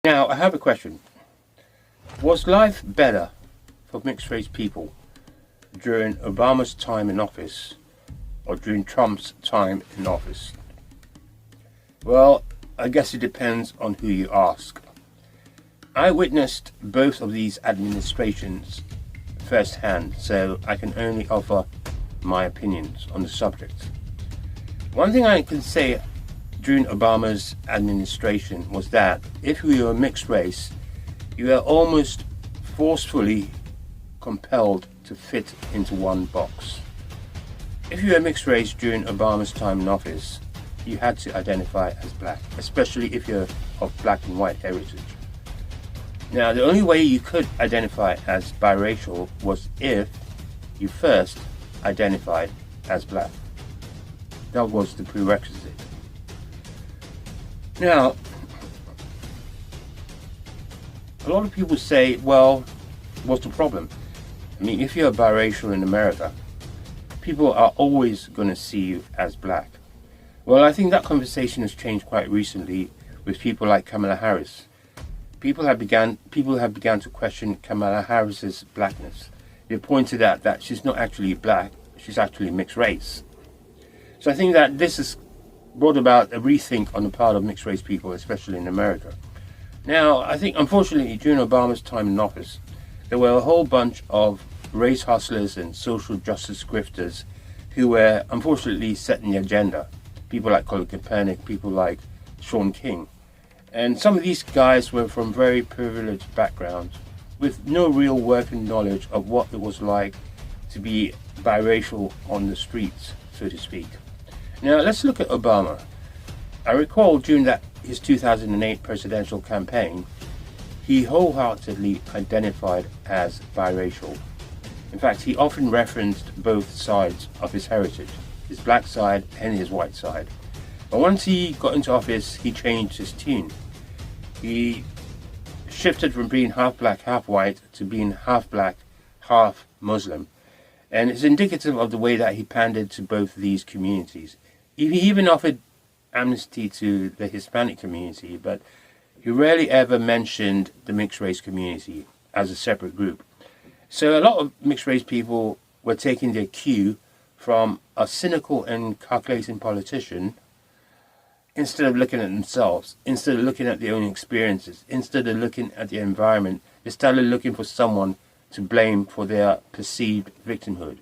Now, I have a question. Was life better for mixed race people during Obama's time in office or during Trump's time in office? Well, I guess it depends on who you ask. I witnessed both of these administrations firsthand, so I can only offer my opinions on the subject. One thing I can say during Obama's administration was that if you were a mixed race, you were almost forcefully compelled to fit into one box. If you were mixed race during Obama's time in office, you had to identify as black, especially if you're of black and white heritage. Now, the only way you could identify as biracial was if you first identified as black. That was the prerequisite. Now, a lot of people say, well, what's the problem? I mean, if you're biracial in America, people are always going to see you as black. Well, I think that conversation has changed quite recently with people like Kamala Harris. People have begun to question Kamala Harris's blackness. They pointed out that she's not actually black, she's actually mixed race. So I think that this has brought about a rethink on the part of mixed race people, especially in America. Now, I think unfortunately during Obama's time in office, there were a whole bunch of race hustlers and social justice grifters who were unfortunately setting the agenda. People like Colin Kaepernick, people like Shaun King. And some of these guys were from very privileged backgrounds with no real working knowledge of what it was like to be biracial on the streets, so to speak. Now, let's look at Obama. I recall during his 2008 presidential campaign, he wholeheartedly identified as biracial. In fact, he often referenced both sides of his heritage, his black side and his white side. But once he got into office, he changed his tune. He shifted from being half black, half white to being half black, half Muslim. And it's indicative of the way that he pandered to both these communities. He even offered amnesty to the Hispanic community, but he rarely ever mentioned the mixed race community as a separate group. So a lot of mixed race people were taking their cue from a cynical and calculating politician. Instead of looking at themselves, instead of looking at their own experiences, instead of looking at the environment, they started looking for someone to blame for their perceived victimhood.